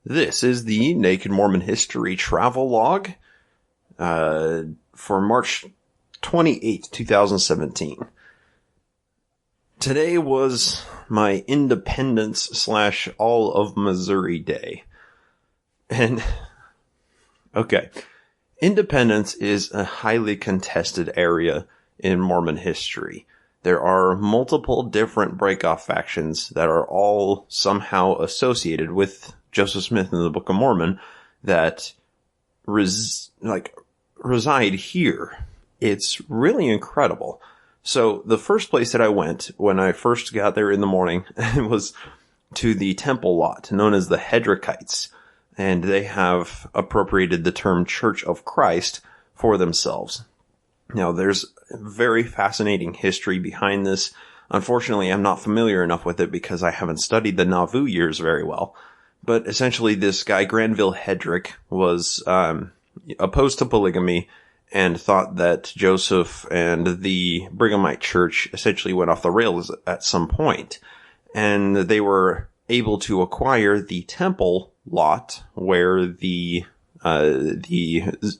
This is the Naked Mormon History Travel Log for March 28th, 2017. Today was my Independence / all of Missouri Day. And, okay, Independence is a highly contested area in Mormon history. There are multiple different breakoff factions that are all somehow associated with Joseph Smith in the Book of Mormon that reside here. It's really incredible. So the first place that I went when I first got there in the morning was to the temple lot known as the Hedrickites. And they have appropriated the term Church of Christ for themselves. Now, there's very fascinating history behind this. Unfortunately, I'm not familiar enough with it because I haven't studied the Nauvoo years very well. But essentially, this guy, Granville Hedrick, was opposed to polygamy and thought that Joseph and the Brighamite church essentially went off the rails at some point. And they were able to acquire the temple lot where the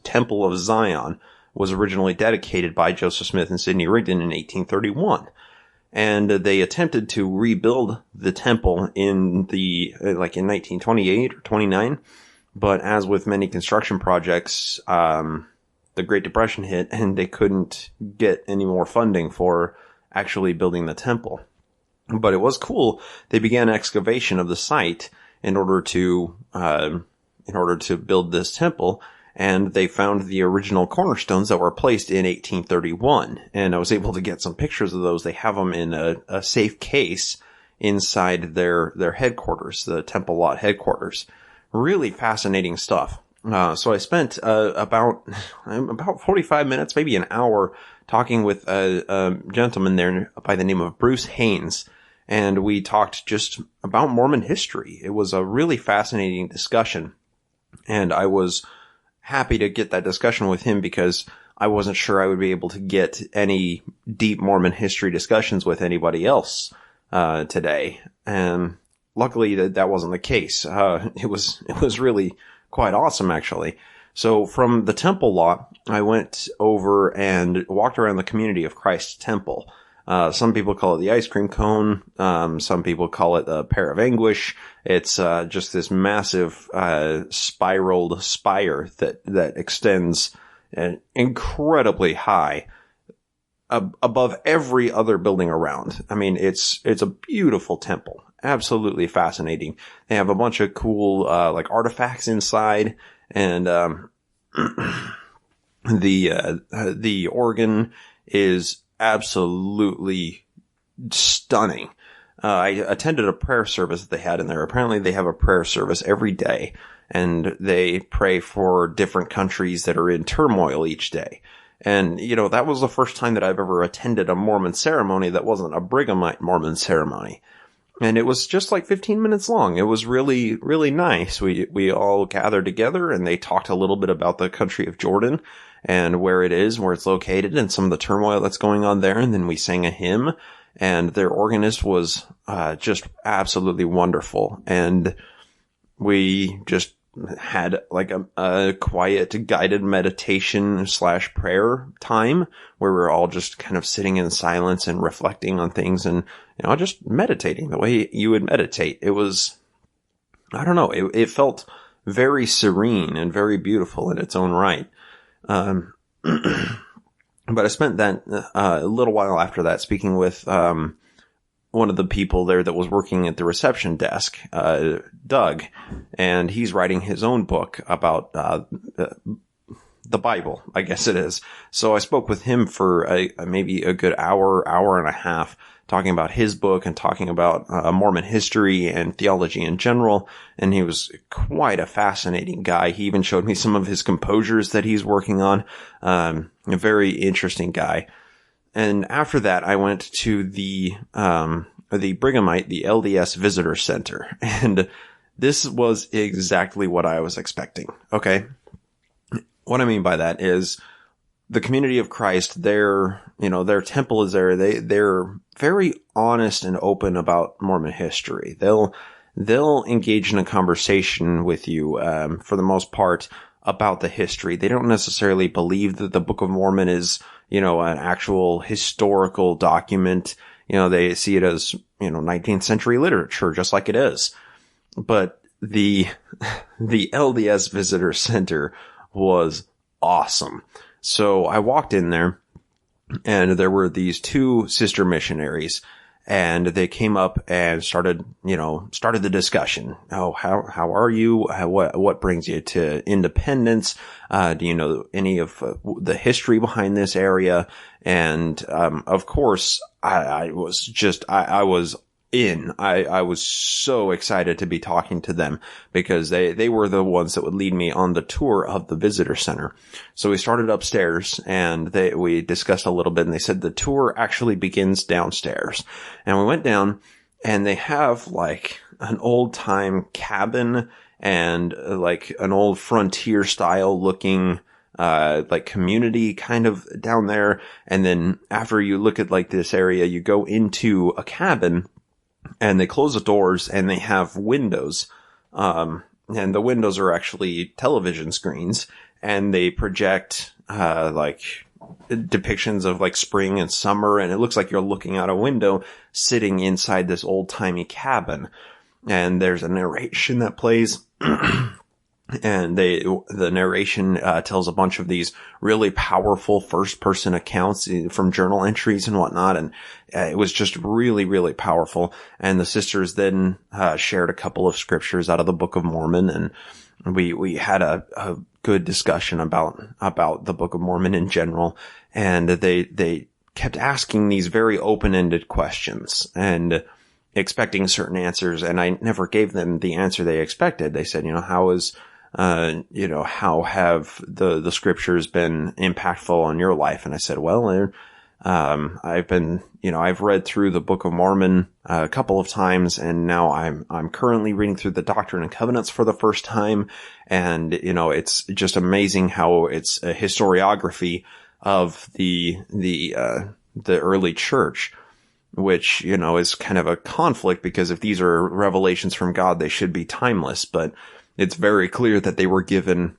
Temple of Zion was originally dedicated by Joseph Smith and Sidney Rigdon in 1831. And they attempted to rebuild the temple in 1928 or 29. But as with many construction projects, the Great Depression hit and they couldn't get any more funding for actually building the temple. But it was cool. They began excavation of the site in order to build this temple. And they found the original cornerstones that were placed in 1831. And I was able to get some pictures of those. They have them in a safe case inside their headquarters, the temple lot headquarters. Really fascinating stuff. So I spent about 45 minutes, maybe an hour, talking with a gentleman there by the name of Bruce Haynes. And we talked just about Mormon history. It was a really fascinating discussion. And I was happy to get that discussion with him because I wasn't sure I would be able to get any deep Mormon history discussions with anybody else today. And luckily that wasn't the case. It was really quite awesome, actually. So from the temple lot, I went over and walked around the Community of Christ Temple. Some people call it the ice cream cone. Some people call it the pear of anguish. It's just this massive spiraled spire that extends incredibly high above every other building around. I mean, it's a beautiful temple. Absolutely fascinating. They have a bunch of cool artifacts inside, and the organ is absolutely stunning. I attended a prayer service that they had in there. Apparently they have a prayer service every day, and they pray for different countries that are in turmoil each day. And, that was the first time that I've ever attended a Mormon ceremony that wasn't a Brighamite Mormon ceremony. And it was just like 15 minutes long. It was really, really nice. We all gathered together and they talked a little bit about the country of Jordan and where it is, where it's located, and some of the turmoil that's going on there. And then we sang a hymn, and their organist was just absolutely wonderful. And we just had a quiet guided meditation / prayer time where we're all just kind of sitting in silence and reflecting on things and, just meditating the way you would meditate. It was, I don't know, it felt very serene and very beautiful in its own right. But I spent that a little while after that speaking with one of the people there that was working at the reception desk, Doug, and he's writing his own book about the Bible, I guess it is. So I spoke with him for maybe a good hour and a half, talking about his book and talking about Mormon history and theology in general. And he was quite a fascinating guy. He even showed me some of his composures that he's working on. A very interesting guy. And after that, I went to the Brighamite, the LDS Visitor Center. And this was exactly what I was expecting. Okay. What I mean by that is the Community of Christ, their temple is there. They're very honest and open about Mormon history. they'll engage in a conversation with you, for the most part, about the history. They don't necessarily believe that the Book of Mormon is, an actual historical document. They see it as, 19th century literature, just like it is. But the LDS Visitor Center was awesome. So I walked in there, and there were these two sister missionaries, and they came up and started the discussion. Oh, how are you? What brings you to Independence? Do you know any of the history behind this area? And, of course, I was so excited to be talking to them, because they were the ones that would lead me on the tour of the visitor center. So we started upstairs, and we discussed a little bit, and they said the tour actually begins downstairs. And we went down, and they have like an old time cabin and like an old frontier style looking like community kind of down there. And then after you look at like this area, you go into a cabin, and they close the doors, and they have windows. And the windows are actually television screens, and they project, like depictions of like spring and summer. And it looks like you're looking out a window sitting inside this old timey cabin. And there's a narration that plays. And the narration tells a bunch of these really powerful first-person accounts from journal entries and whatnot, and it was just really, really powerful. And the sisters then shared a couple of scriptures out of the Book of Mormon, and we had a good discussion about the Book of Mormon in general. And they kept asking these very open-ended questions and expecting certain answers, and I never gave them the answer they expected. They said, how have the scriptures been impactful on your life? And I said, well, I've read through the Book of Mormon a couple of times, and now I'm currently reading through the Doctrine and Covenants for the first time. And, it's just amazing how it's a historiography of the early church, which, is kind of a conflict, because if these are revelations from God, they should be timeless. But it's very clear that they were given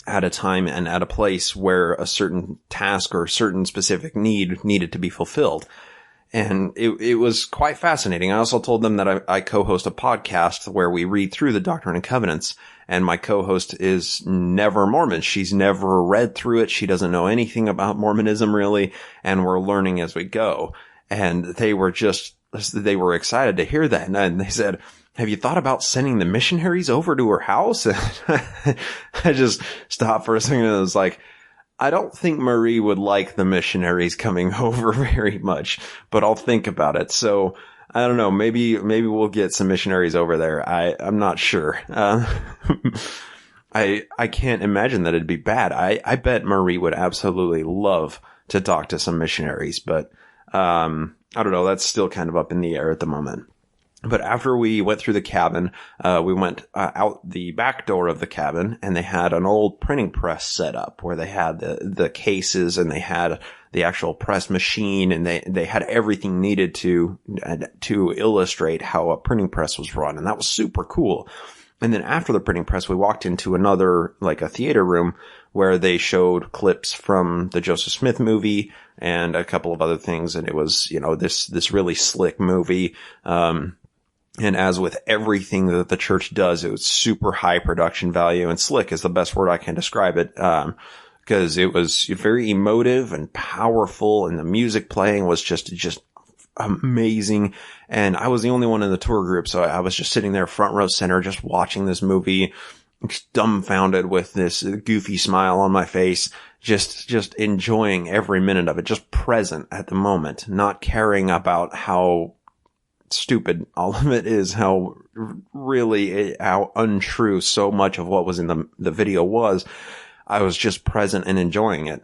at a time and at a place where a certain task or a certain specific need needed to be fulfilled. And it was quite fascinating. I also told them that I co-host a podcast where we read through the Doctrine and Covenants, and my co-host is never Mormon. She's never read through it. She doesn't know anything about Mormonism really, and we're learning as we go. And they were excited to hear that. And they said, have you thought about sending the missionaries over to her house? And I just stopped for a second, and I was like, I don't think Marie would like the missionaries coming over very much, but I'll think about it. So I don't know. Maybe we'll get some missionaries over there. I'm not sure. I can't imagine that it'd be bad. I bet Marie would absolutely love to talk to some missionaries, but I don't know. That's still kind of up in the air at the moment. But after we went through the cabin, we went out the back door of the cabin, and they had an old printing press set up where they had the cases, and they had the actual press machine, and they had everything needed to illustrate how a printing press was run. And that was super cool. And then after the printing press, we walked into another, like a theater room, where they showed clips from the Joseph Smith movie and a couple of other things. And it was, this really slick movie. And as with everything that the church does, it was super high production value, and slick is the best word I can describe it. Because it was very emotive and powerful, and the music playing was just amazing. And I was the only one in the tour group, so I was just sitting there front row center, just watching this movie, just dumbfounded with this goofy smile on my face, just enjoying every minute of it, just present at the moment, not caring about how stupid all of it is, how untrue so much of what was in the video was. I was just present and enjoying it.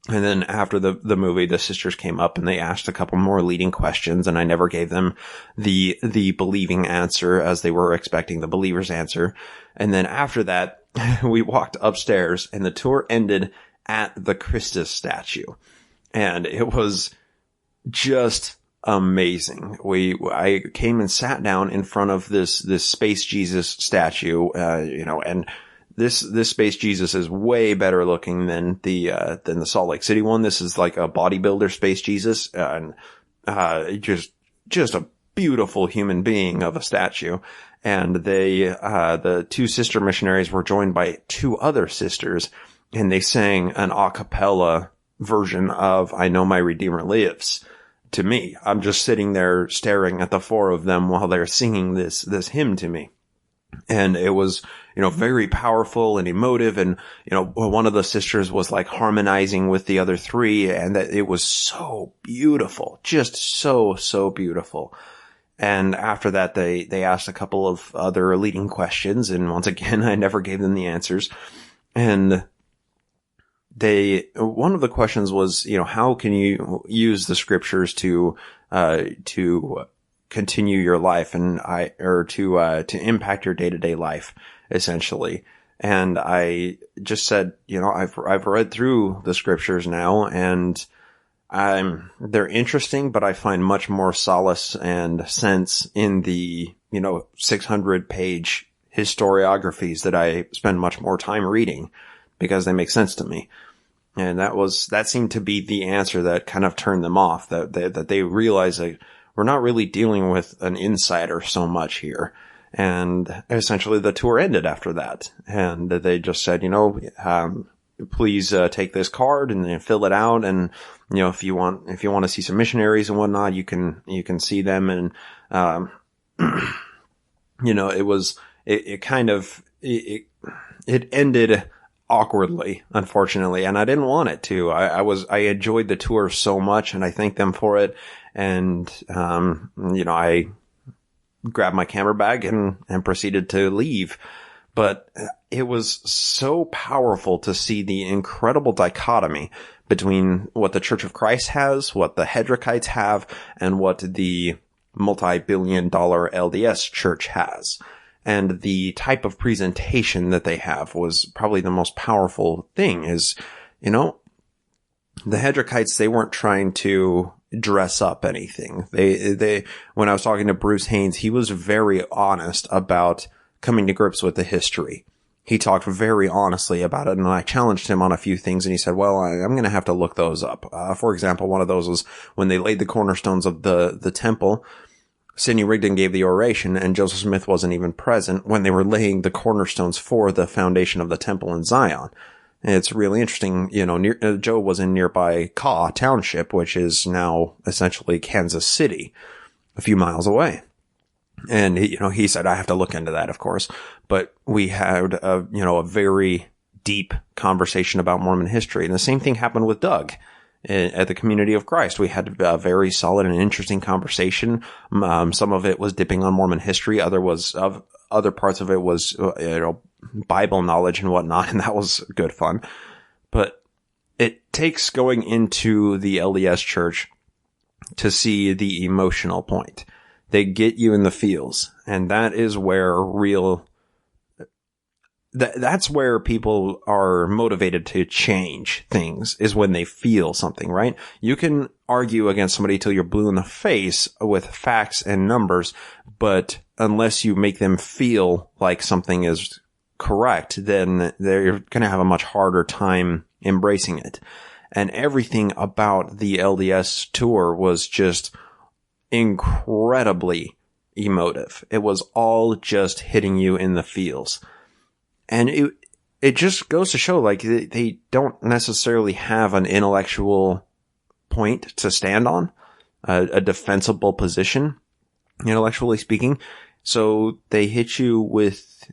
And then after the movie, the sisters came up and they asked a couple more leading questions, and I never gave them the believing answer as they were expecting the believer's answer. And then after that, we walked upstairs, and the tour ended at the Christus statue. And it was just amazing. I came and sat down in front of this Space Jesus statue, and this Space Jesus is way better looking than the Salt Lake City one. This is like a bodybuilder Space Jesus, and just a beautiful human being of a statue. And the two sister missionaries were joined by two other sisters, and they sang an a cappella version of I Know My Redeemer Lives to me. I'm just sitting there staring at the four of them while they're singing this hymn to me. And it was, very powerful and emotive. And, one of the sisters was like harmonizing with the other three, and that it was so beautiful, just so, so beautiful. And after that, they asked a couple of other leading questions. And once again, I never gave them the answers. And one of the questions was, how can you use the scriptures to continue your life to impact your day-to-day life, essentially. And I just said, I've read through the scriptures now, and they're interesting, but I find much more solace and sense in the, 600-page historiographies that I spend much more time reading, because they make sense to me. And that seemed to be the answer that kind of turned them off, that they realized that we're not really dealing with an insider so much here. And essentially the tour ended after that. And they just said, please take this card and then fill it out. And, if you want to see some missionaries and whatnot, you can see them. And, it ended awkwardly, unfortunately, and I didn't want it to. I enjoyed the tour so much, and I thanked them for it. And, I grabbed my camera bag and proceeded to leave. But it was so powerful to see the incredible dichotomy between what the Church of Christ has, what the Hedrickites have, and what the multi-billion-dollar LDS church has. And the type of presentation that they have was probably the most powerful thing is, the Hedrickites, they weren't trying to dress up anything. When I was talking to Bruce Haynes, he was very honest about coming to grips with the history. He talked very honestly about it, and I challenged him on a few things, and he said, well, I'm going to have to look those up. For example, one of those was when they laid the cornerstones of the temple. Sidney Rigdon gave the oration, and Joseph Smith wasn't even present when they were laying the cornerstones for the foundation of the temple in Zion. And it's really interesting, Joe was in nearby Kaw Township, which is now essentially Kansas City, a few miles away. And he said, I have to look into that, of course. But we had a very deep conversation about Mormon history. And the same thing happened with Doug. At the Community of Christ, we had a very solid and interesting conversation. Some of it was dipping on Mormon history. Other parts of it was, Bible knowledge and whatnot. And that was good fun. But it takes going into the LDS church to see the emotional point. They get you in the feels. And that is where that's where people are motivated to change things, is when they feel something, right? You can argue against somebody till you're blue in the face with facts and numbers, but unless you make them feel like something is correct, then they're going to have a much harder time embracing it. And everything about the LDS tour was just incredibly emotive. It was all just hitting you in the feels. And it just goes to show, like, they don't necessarily have an intellectual point to stand on, a defensible position, intellectually speaking. So they hit you with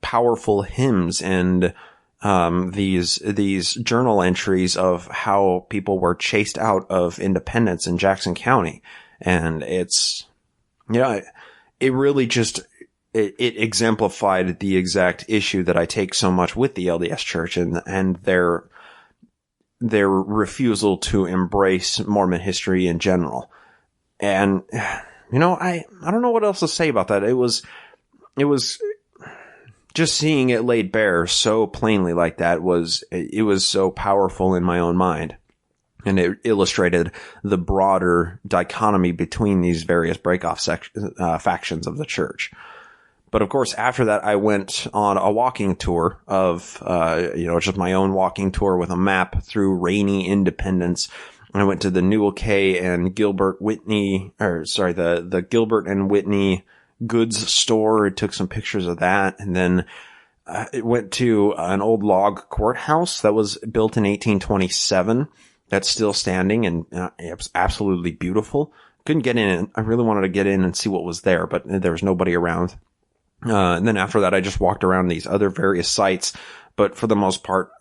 powerful hymns and these journal entries of how people were chased out of Independence in Jackson County. And it's, it really just... It exemplified the exact issue that I take so much with the LDS Church and their refusal to embrace Mormon history in general. And, I don't know what else to say about that. It was just seeing it laid bare so plainly like that it was so powerful in my own mind. And it illustrated the broader dichotomy between these various factions of the church. But of course, after that, I went on a walking tour of, just my own walking tour with a map through rainy Independence. I went to the Newell K and Gilbert the Gilbert and Whitney goods store. I took some pictures of that. And then it went to an old log courthouse that was built in 1827. That's still standing, and it was absolutely beautiful. Couldn't get in. I really wanted to get in and see what was there, but there was nobody around. And then after that, I just walked around these other various sites. But for the most part,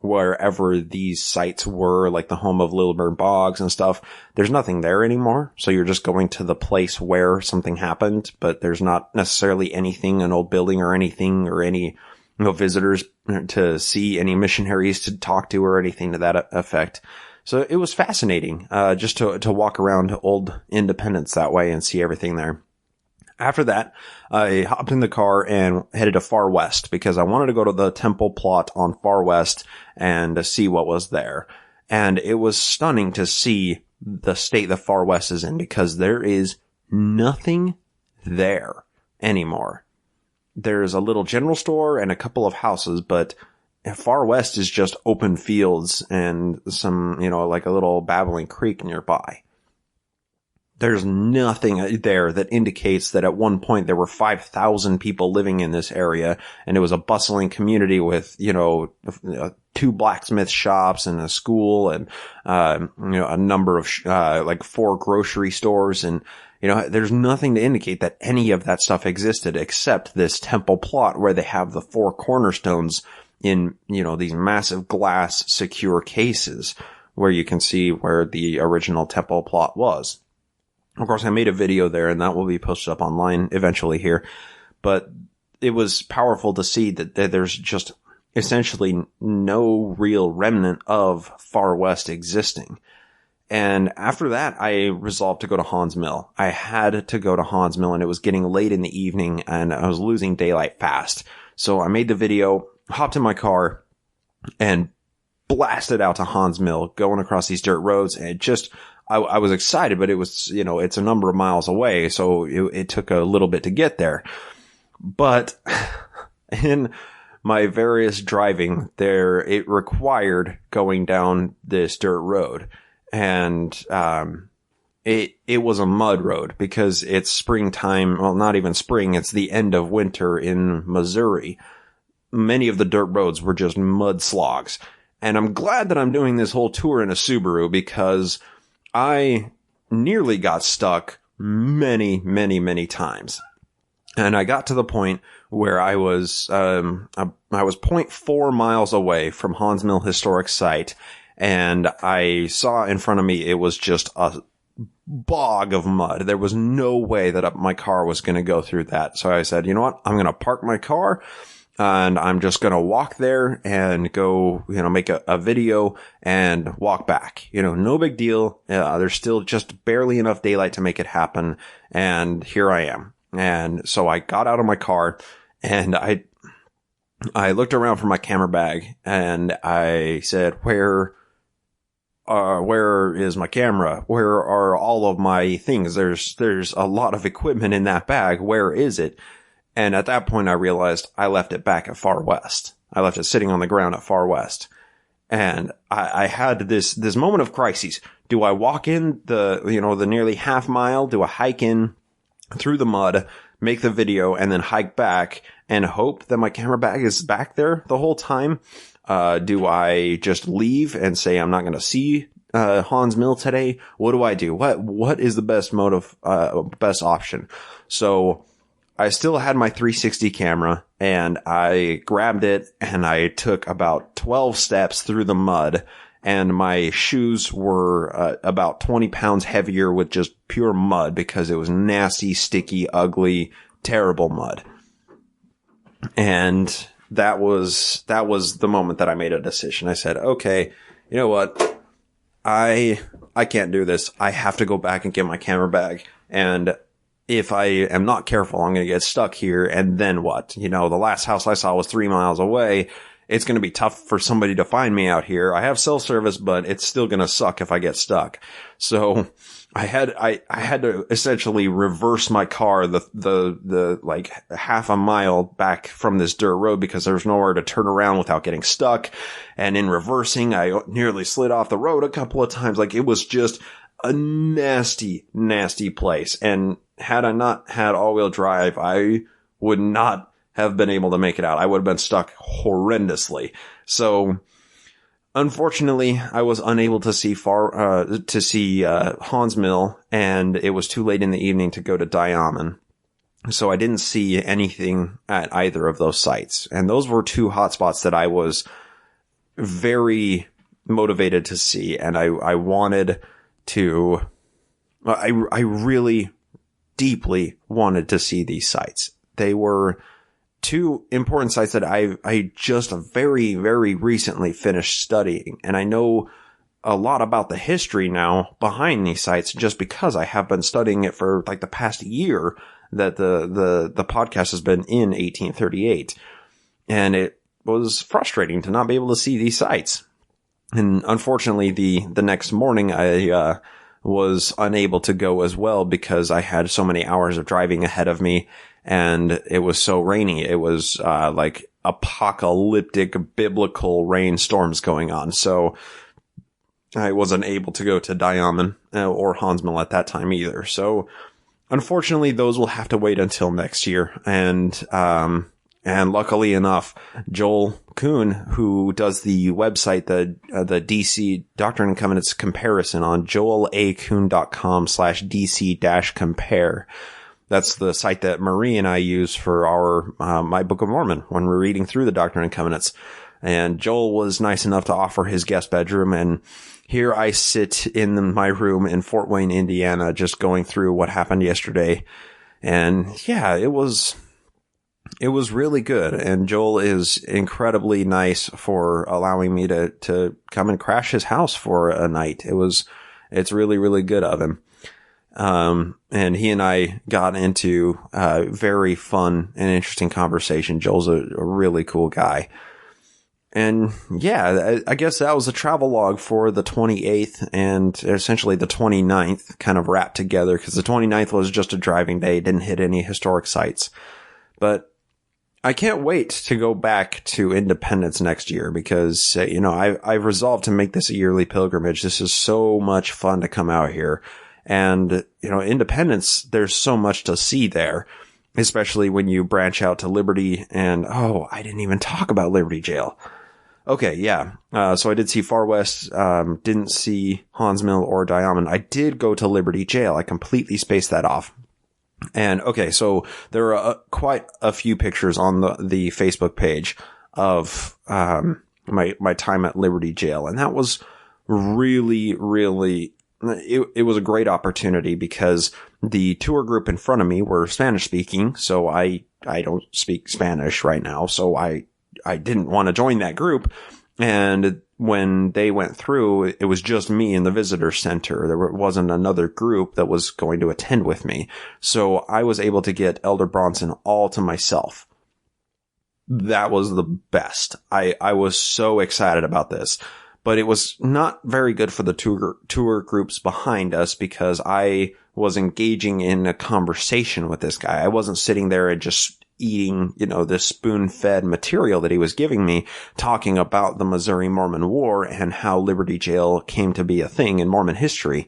wherever these sites were, like the home of Lilburn Boggs and stuff, there's nothing there anymore. So you're just going to the place where something happened, but there's not necessarily anything, an old building or anything, or any visitors to see, any missionaries to talk to, or anything to that effect. So it was fascinating, just to walk around old Independence that way and see everything there. After that, I hopped in the car and headed to Far West because I wanted to go to the temple plot on Far West and see what was there. And it was stunning to see the state the Far West is in, because there is nothing there anymore. There's a little general store and a couple of houses, but Far West is just open fields and some, like a little babbling creek nearby. There's nothing there that indicates that at one point there were 5,000 people living in this area, and it was a bustling community with, 2 blacksmith shops and a school and, a number of, 4 grocery stores. And, there's nothing to indicate that any of that stuff existed except this temple plot where they have the 4 cornerstones in, these massive glass secure cases where you can see where the original temple plot was. Of course, I made a video there, and that will be posted up online eventually here. But it was powerful to see that there's just essentially no real remnant of Far West existing. And after that, I resolved to go to Hans Mill. I had to go to Hans Mill, and it was getting late in the evening, and I was losing daylight fast. So I made the video, hopped in my car, and blasted out to Hans Mill, going across these dirt roads, and I was excited, but it was, it's a number of miles away, so it took a little bit to get there. But in my various driving there, it required going down this dirt road. And it was a mud road because it's springtime. Well, not even spring. It's the end of winter in Missouri. Many of the dirt roads were just mud slogs. And I'm glad that I'm doing this whole tour in a Subaru, because I nearly got stuck many, many, many times. And I got to the point where I was 0.4 miles away from Hans Mill Historic Site, and I saw in front of me, it was just a bog of mud. There was no way that my car was going to go through that. So I said, you know what? I'm going to park my car, and I'm just going to walk there and go, make a video and walk back. No big deal. There's still just barely enough daylight to make it happen. And here I am. And so I got out of my car, and I looked around for my camera bag, and I said, where is my camera? Where are all of my things? There's a lot of equipment in that bag. Where is it? And at that point, I realized I left it back at Far West. I left it sitting on the ground at Far West. And I had this moment of crisis. Do I walk in the nearly half mile? Do I hike in through the mud, make the video, and then hike back and hope that my camera bag is back there the whole time? Do I just leave and say I'm not going to see Hans Mill today? What do I do? What is the best best option? So I still had my 360 camera, and I grabbed it, and I took about 12 steps through the mud, and my shoes were about 20 pounds heavier with just pure mud because it was nasty, sticky, ugly, terrible mud. And that was the moment that I made a decision. I said, okay, you know what? I can't do this. I have to go back and get my camera bag. And if I am not careful, I'm going to get stuck here. And then what? The last house I saw was 3 miles away. it's going to be tough for somebody to find me out here. I have cell service, but it's still going to suck if I get stuck. So I had to essentially reverse my car the like half a mile back from this dirt road because there's nowhere to turn around without getting stuck. And in reversing, I nearly slid off the road a couple of times. Like, it was just a nasty, nasty place. And had I not had all-wheel drive, I would not have been able to make it out. I would have been stuck horrendously. So, unfortunately, I was unable to see Hans Mill, and it was too late in the evening to go to Diamond. So I didn't see anything at either of those sites. And those were two hotspots that I was very motivated to see, and I wanted to, I really deeply wanted to see these sites. They were two important sites that I just very, very recently finished studying. And I know a lot about the history now behind these sites just because I have been studying it for like the past year that the podcast has been in 1838. And it was frustrating to not be able to see these sites. And unfortunately, the next morning, I was unable to go as well because I had so many hours of driving ahead of me. And it was so rainy. It was, like apocalyptic biblical rainstorms going on. So I wasn't able to go to Diamond or Hansmill at that time either. So unfortunately, those will have to wait until next year. And luckily enough, Joel Kuhn, who does the website, the DC Doctrine and Covenants comparison on joelakuhn.com/DC-compare. That's the site that Marie and I use for our, My Book of Mormon when we're reading through the Doctrine and Covenants. And Joel was nice enough to offer his guest bedroom. And here I sit in my room in Fort Wayne, Indiana, just going through what happened yesterday. And yeah, it was really good. And Joel is incredibly nice for allowing me to come and crash his house for a night. It's really, really good of him. And he and I got into a very fun and interesting conversation. Joel's a really cool guy. And yeah, I guess that was a travel log for the 28th and essentially the 29th kind of wrapped together because the 29th was just a driving day. Didn't hit any historic sites, but I can't wait to go back to Independence next year because, I've resolved to make this a yearly pilgrimage. This is so much fun to come out here. And, Independence, there's so much to see there, especially when you branch out to Liberty. And, I didn't even talk about Liberty Jail. Okay, yeah. So I did see Far West, didn't see Hansmill or Diamond. I did go to Liberty Jail. I completely spaced that off. And, okay, so there are quite a few pictures on the Facebook page of my time at Liberty Jail. And that was really, really... It was a great opportunity because the tour group in front of me were Spanish speaking. So I don't speak Spanish right now. So I didn't want to join that group. And when they went through, it was just me in the visitor center. There wasn't another group that was going to attend with me. So I was able to get Elder Bronson all to myself. That was the best. I was so excited about this. But it was not very good for the tour groups behind us because I was engaging in a conversation with this guy. I wasn't sitting there and just eating, this spoon-fed material that he was giving me, talking about the Missouri Mormon War and how Liberty Jail came to be a thing in Mormon history.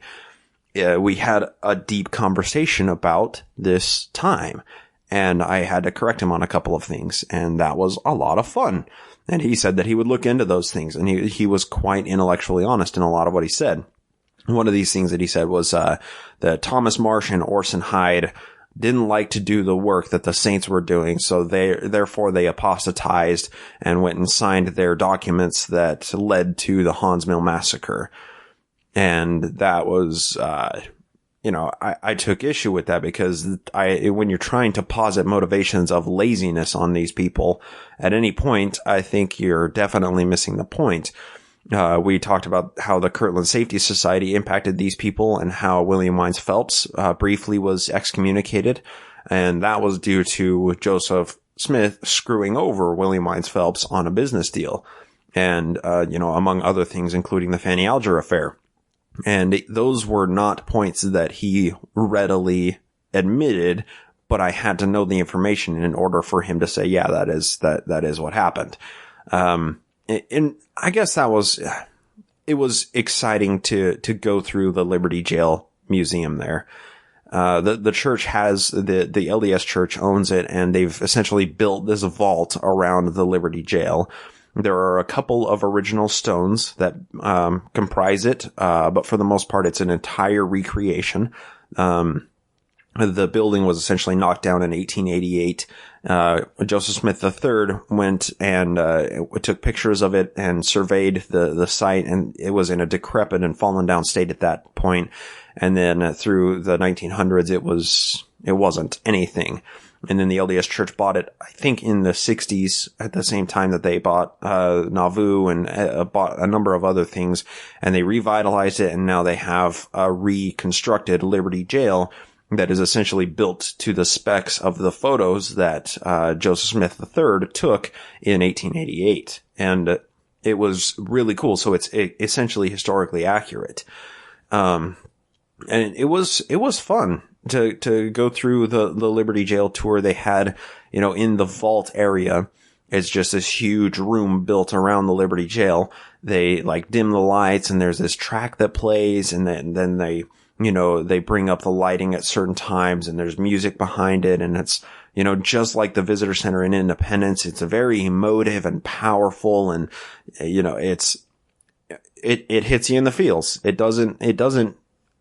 We had a deep conversation about this time, and I had to correct him on a couple of things, and that was a lot of fun. And he said that he would look into those things, and he was quite intellectually honest in a lot of what he said. One of these things that he said was that Thomas Marsh and Orson Hyde didn't like to do the work that the saints were doing, so therefore they apostatized and went and signed their documents that led to the Hansmill massacre. And that was, I took issue with that because when you're trying to posit motivations of laziness on these people at any point, I think you're definitely missing the point. We talked about how the Kirtland Safety Society impacted these people and how William Wines Phelps, briefly was excommunicated. And that was due to Joseph Smith screwing over William Wines Phelps on a business deal. And, among other things, including the Fanny Alger affair. And those were not points that he readily admitted, but I had to know the information in order for him to say, yeah, that is what happened. And I guess it was exciting to go through the Liberty Jail Museum there. The church has, the LDS church owns it, and they've essentially built this vault around the Liberty Jail. There are a couple of original stones that comprise it, but for the most part, it's an entire recreation. The building was essentially knocked down in 1888. Joseph Smith III went and took pictures of it and surveyed the site, and it was in a decrepit and fallen down state at that point. And then through the 1900s, it wasn't anything. And then the LDS Church bought it, I think, in the 60s, at the same time that they bought Nauvoo and bought a number of other things, and they revitalized it, and now they have a reconstructed Liberty Jail that is essentially built to the specs of the photos that Joseph Smith III took in 1888. And it was really cool. So it's essentially historically accurate. And it was fun to go through the Liberty Jail tour. They had, in the vault area, it's just this huge room built around the Liberty Jail. They dim the lights, and there's this track that plays, and then they bring up the lighting at certain times, and there's music behind it. And it's, just like the visitor center in Independence, it's very emotive and powerful. And, it hits you in the feels. It doesn't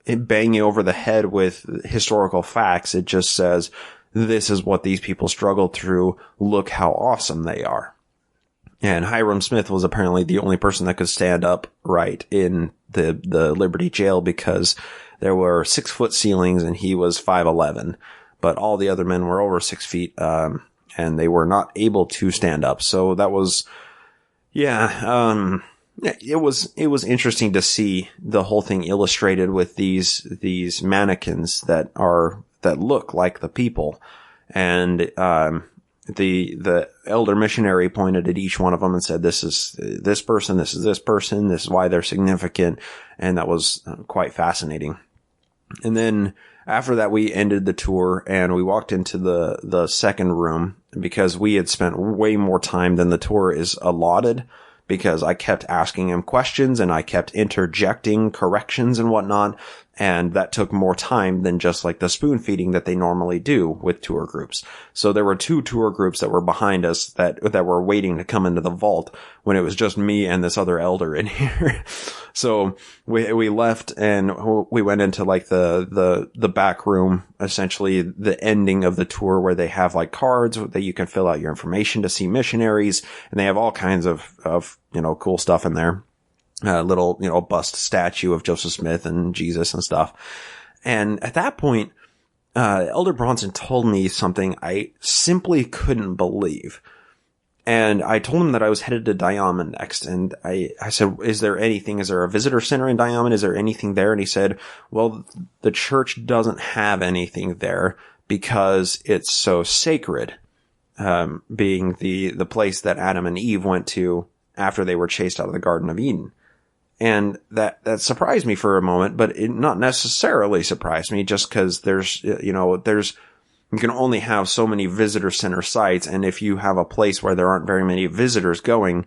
bang you over the head with historical facts. It just says, this is what these people struggled through. Look how awesome they are. And Hyrum Smith was apparently the only person that could stand upright in the Liberty Jail, because there were 6-foot ceilings and he was 5'11", but all the other men were over 6 feet, and they were not able to stand up. So that was, it was interesting to see the whole thing illustrated with these mannequins that look like the people. And, the elder missionary pointed at each one of them and said, this is this person, this is this person, this is why they're significant. And that was quite fascinating. And then after that, we ended the tour and we walked into the second room, because we had spent way more time than the tour is allotted, because I kept asking him questions and I kept interjecting corrections and whatnot. And that took more time than just the spoon feeding that they normally do with tour groups. So there were 2 tour groups that were behind us that were waiting to come into the vault when it was just me and this other elder in here. So we left and we went into the back room, essentially the ending of the tour, where they have cards that you can fill out your information to see missionaries. And they have all kinds of cool stuff in there. Little, bust statue of Joseph Smith and Jesus and stuff. And at that point, Elder Bronson told me something I simply couldn't believe. And I told him that I was headed to Diamond next. And I said, is there a visitor center in Diamond? Is there anything there? And he said, well, the church doesn't have anything there because it's so sacred, being the place that Adam and Eve went to after they were chased out of the Garden of Eden. And that surprised me for a moment, but it not necessarily surprised me, just because you can only have so many visitor center sites. And if you have a place where there aren't very many visitors going,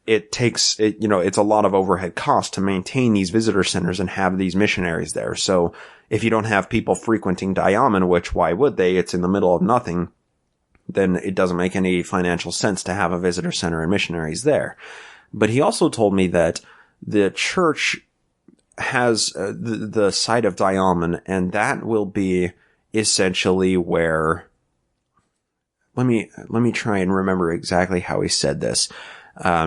it's a lot of overhead cost to maintain these visitor centers and have these missionaries there. So if you don't have people frequenting Diamond, which why would they? It's in the middle of nothing. Then it doesn't make any financial sense to have a visitor center and missionaries there. But he also told me that the church has the site of Diamond, and that will be essentially where, let me try and remember exactly how he said this.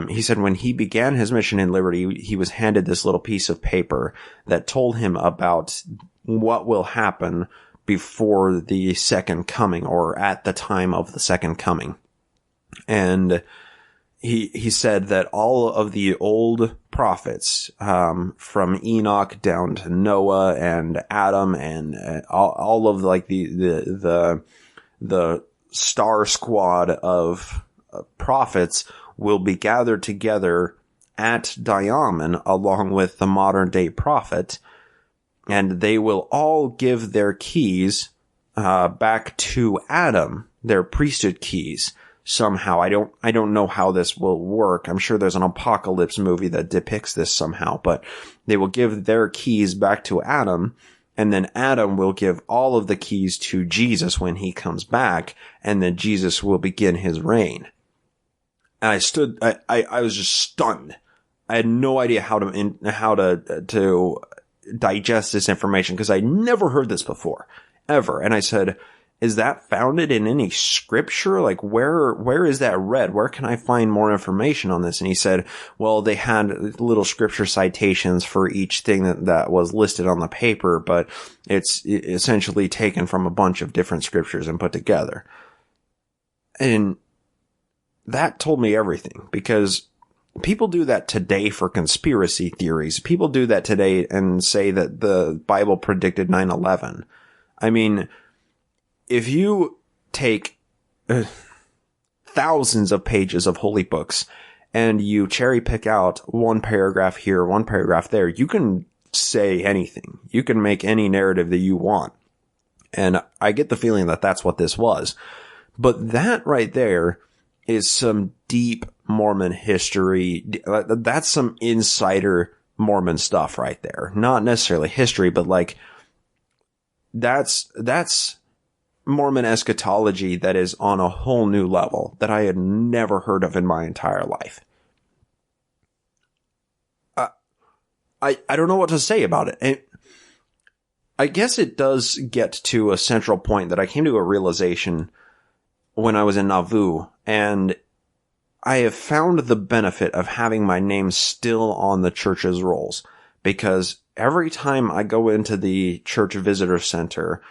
He said when he began his mission in Liberty, he was handed this little piece of paper that told him about what will happen before the second coming, or at the time of the second coming. And he said that all of the old prophets, from Enoch down to Noah and Adam and all of the star squad of prophets will be gathered together at Diamond along with the modern day prophet, and they will all give their keys back to Adam, their priesthood keys. Somehow, I don't know how this will work. I'm sure there's an apocalypse movie that depicts this somehow, but they will give their keys back to Adam, and then Adam will give all of the keys to Jesus when he comes back, and then Jesus will begin his reign. And I was just stunned. I had no idea how to digest this information because I never heard this before, ever. And I said, is that founded in any scripture? Like, where is that read? Where can I find more information on this? And he said, well, they had little scripture citations for each thing that was listed on the paper, but it's essentially taken from a bunch of different scriptures and put together. And that told me everything, because people do that today for conspiracy theories. People do that today and say that the Bible predicted 9/11. I mean, if you take thousands of pages of holy books and you cherry pick out one paragraph here, one paragraph there, you can say anything. You can make any narrative that you want. And I get the feeling that that's what this was. But that right there is some deep Mormon history. That's some insider Mormon stuff right there. Not necessarily history, but like that's Mormon eschatology that is on a whole new level that I had never heard of in my entire life. I don't know what to say about it. And I guess it does get to a central point that I came to a realization when I was in Nauvoo, and I have found the benefit of having my name still on the church's rolls, because every time I go into the church visitor center,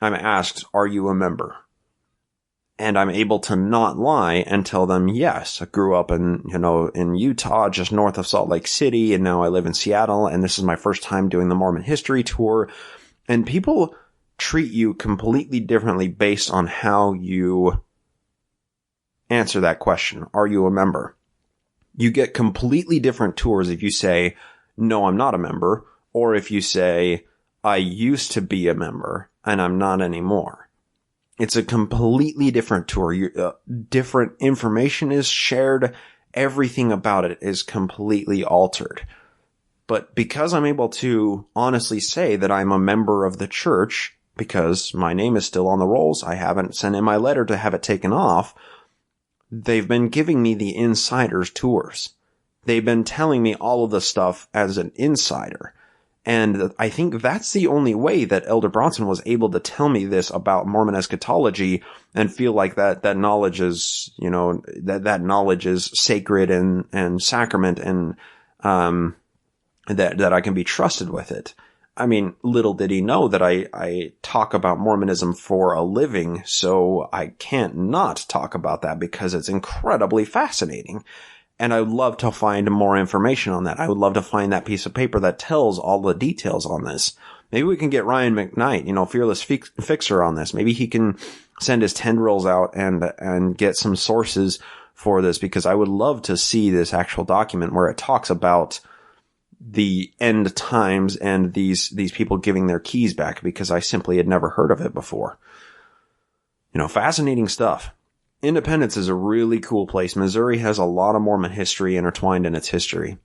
I'm asked, are you a member? And I'm able to not lie and tell them, yes, I grew up in Utah, just north of Salt Lake City, and now I live in Seattle, and this is my first time doing the Mormon history tour. And people treat you completely differently based on how you answer that question. Are you a member? You get completely different tours if you say, no, I'm not a member, or if you say, I used to be a member and I'm not anymore. It's a completely different tour. Different information is shared. Everything about it is completely altered. But because I'm able to honestly say that I'm a member of the church, because my name is still on the rolls, I haven't sent in my letter to have it taken off, they've been giving me the insider's tours. They've been telling me all of the stuff as an insider. And I think that's the only way that Elder Bronson was able to tell me this about Mormon eschatology and feel like that knowledge is, that knowledge is sacred and sacrament, and that I can be trusted with it. I mean, little did he know that I talk about Mormonism for a living, so I can't not talk about that because it's incredibly fascinating. And I would love to find more information on that. I would love to find that piece of paper that tells all the details on this. Maybe we can get Ryan McKnight, Fearless Fixer, on this. Maybe he can send his tendrils out and get some sources for this, because I would love to see this actual document where it talks about the end times and these people giving their keys back, because I simply had never heard of it before. Fascinating stuff. Independence is a really cool place. Missouri has a lot of Mormon history intertwined in its history.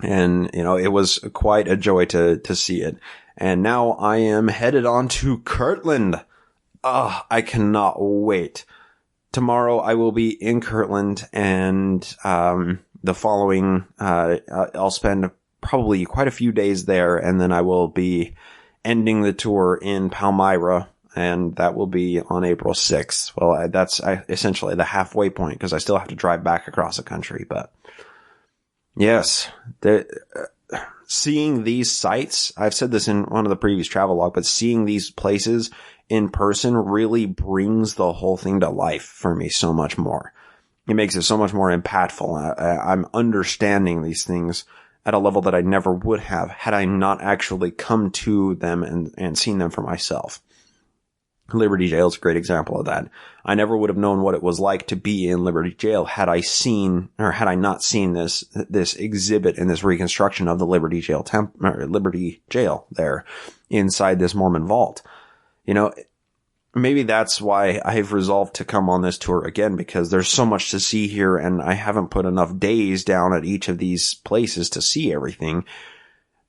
And, it was quite a joy to see it. And now I am headed on to Kirtland. I cannot wait. Tomorrow I will be in Kirtland, and the following, I'll spend probably quite a few days there, and then I will be ending the tour in Palmyra, and that will be on April 6th. Well, that's essentially the halfway point, because I still have to drive back across the country. But yes, seeing these sites, I've said this in one of the previous travel log, but seeing these places in person really brings the whole thing to life for me so much more. It makes it so much more impactful. I'm understanding these things at a level that I never would have had I not actually come to them and seen them for myself. Liberty Jail is a great example of that. I never would have known what it was like to be in Liberty Jail had I not seen this exhibit and this reconstruction of the Liberty Jail there inside this Mormon vault. You know, maybe that's why I've resolved to come on this tour again, because there's so much to see here and I haven't put enough days down at each of these places to see everything.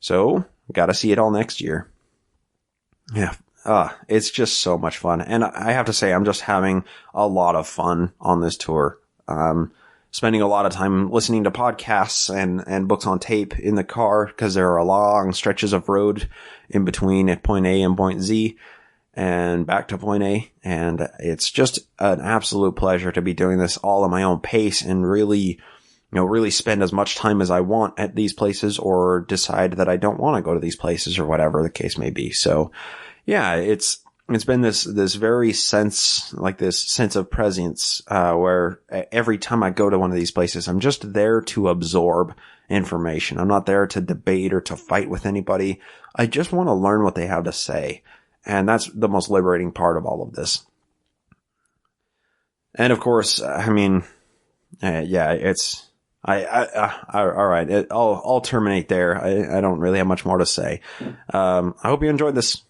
So, gotta see it all next year. Yeah. It's just so much fun. And I have to say, I'm just having a lot of fun on this tour. Spending a lot of time listening to podcasts and books on tape in the car, because there are long stretches of road in between at point A and point Z and back to point A. And it's just an absolute pleasure to be doing this all at my own pace and really spend as much time as I want at these places, or decide that I don't want to go to these places, or whatever the case may be. So, yeah, it's been this very sense of presence, where every time I go to one of these places, I'm just there to absorb information. I'm not there to debate or to fight with anybody. I just want to learn what they have to say. And that's the most liberating part of all of this. And of course, I mean, yeah, it's, all right. I'll terminate there. I don't really have much more to say. I hope you enjoyed this.